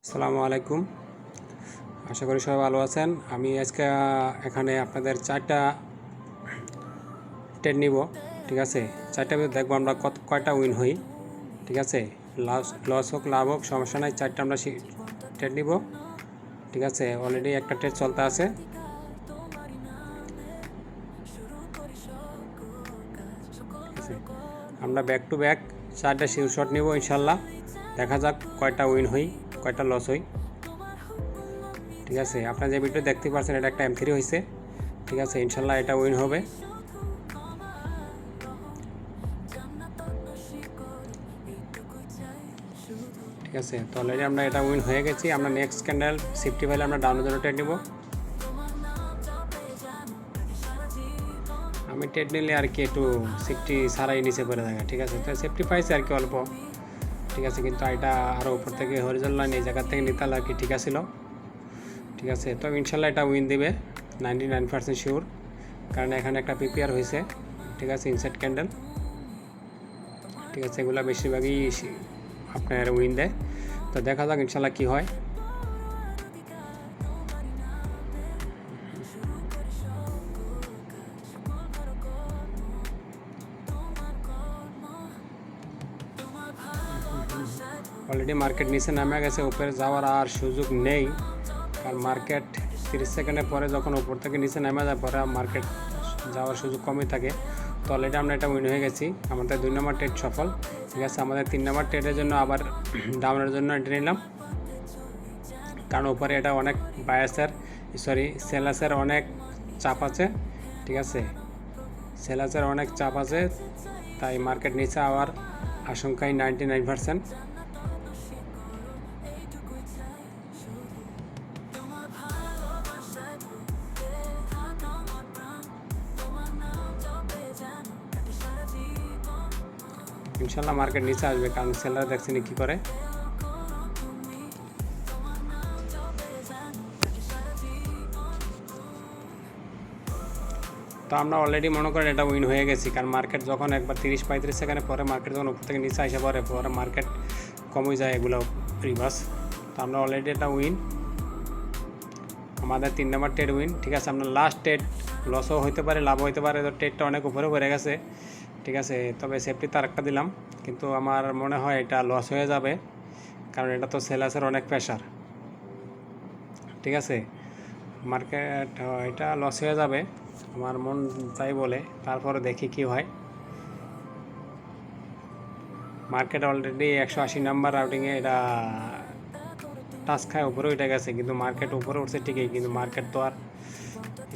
আসসালামু আলাইকুম। আশা করি সবাই ভালো আছেন। আমি আজকে এখানে আপনাদের 4টা ট্রেড নিব। ঠিক আছে, 4টা ভিতরে দেখবো আমরা কয়টা উইন হই। ঠিক আছে, লস হোক লাভ হোক সমস্যা নাই, 4টা আমরা ট্রেড নিব। ঠিক আছে, অলরেডি একটা ট্রেড চলতে আছে। ঠিক আছে, আমরা ব্যাক টু ব্যাক 4টা শিওর শট নিব ইনশাল্লাহ। দেখা যাক কয়টা উইন হই কয়টা লস হই। ঠিক আছে, আপনারা যে ভিডিও দেখতে পাচ্ছেন এটা একটা M3 হয়েছে। ঠিক আছে, ইনশাল্লাহ এটা উইন হবে। ঠিক আছে, তো অলরেডি আমরা এটা উইন হয়ে গেছি। আমরা নেক্সট ক্যান্ডেল সেফটি ভ্যালি আমরা ডাউনের জন্য ট্রেড নিব। আমি ট্রেড নিলে আর কি একটু সেফটি ছাড়াই নিচে পড়ে থাকে। ঠিক আছে, তো সেফটি পাইছে আর কি অল্প। ঠিক আছে, কিন্তু এটা আরও উপর থেকে হরিজন্টাল লাইন এই জায়গা থেকে নিতে আর কি ঠিক আছিল। ঠিক আছে, তো ইনশাল্লাহ এটা উইন দিবে 99% শিওর, কারণ এখানে একটা পিপিআর হয়েছে। ঠিক আছে, ইনসাইড ক্যান্ডেল। ঠিক আছে, এগুলো বেশিরভাগই আপনার উইন দেয়। তো দেখা যাক ইনশাল্লাহ কী হয়। অলরেডি মার্কেট নিচে নামে গেছে, উপরে যাওয়ার আর সুযোগ নেই, কারণ মার্কেট 30 সেকেন্ডের পরে যখন উপর থেকে নিচে নামে যায় পরে মার্কেট যাওয়ার সুযোগ কমই থাকে। তো অলরেডি আমরা এটা উইন হয়ে গেছি, আমাদের 2 নম্বর ট্রেড সফল। ঠিক আছে, আমাদের 3 নম্বর ট্রেডের জন্য আবার ডাউনের জন্য এটা নিলাম, কারণ উপরে এটা অনেক সেলাসের অনেক চাপ আছে। ঠিক আছে, সেলাসের অনেক চাপ আছে, তাই মার্কেট নিচে আবার আশঙ্কাই 99%। ইনশাল্লাহ মার্কেট নিচে আসবে, কারণ সেলার দেখছেন কী করে। তো আমরা অলরেডি মনে করেন এটা উইন হয়ে গেছি, কারণ মার্কেট যখন একবার 30-35 সেকেন্ডের পরে মার্কেট যখন উপর থেকে নিচে আসে পরে মার্কেট কমে যায়, এগুলো রিভার্স। তো আমরা অলরেডি এটা উইন, আমাদের 3 নম্বর ট্রেড উইন। ঠিক আছে, আমরা লাস্ট ট্রেড লসও হইতে পারে লাভ হইতে পারে, তো ট্রেডটা অনেক উপরে পড়ে গেছে। ঠিক আছে, তবে সেফটি তার একটা দিলাম, কিন্তু আমার মনে হয় এটা লস হয়ে যাবে, কারণ এটা তো সেলাসের অনেক প্রেশার। ঠিক আছে, মার্কেট এটা লস হয়ে যাবে আমার মন তাই বলে, তারপরে দেখি কি হয়। মার্কেট অলরেডি 180 নাম্বার রাউটিংয়ে এটা টাচ খায় উপরে উঠে গেছে, কিন্তু মার্কেট উপরে উঠছে ঠিকই, কিন্তু মার্কেট তো আর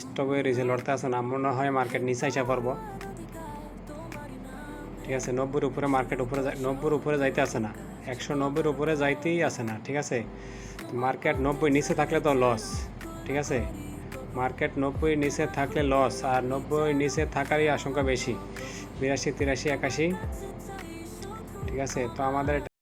স্টপ হয়ে রয়েছে, লড়তে আসে না। মনে হয় মার্কেট নিচে এসে পড়বো। ঠিক আছে, 90-র উপরে মার্কেট উপরে 90-র উপরে যাইতে আসে না, 190-র উপরে যাইতেই আসে না। ঠিক আছে, মার্কেট 90 নিচে থাকলে তো লস। ঠিক আছে, মার্কেট 90 নিচে থাকলে লস, আর 90 নিচে থাকারই আশঙ্কা বেশি, 82, 83, 81। ঠিক আছে, তো আমাদের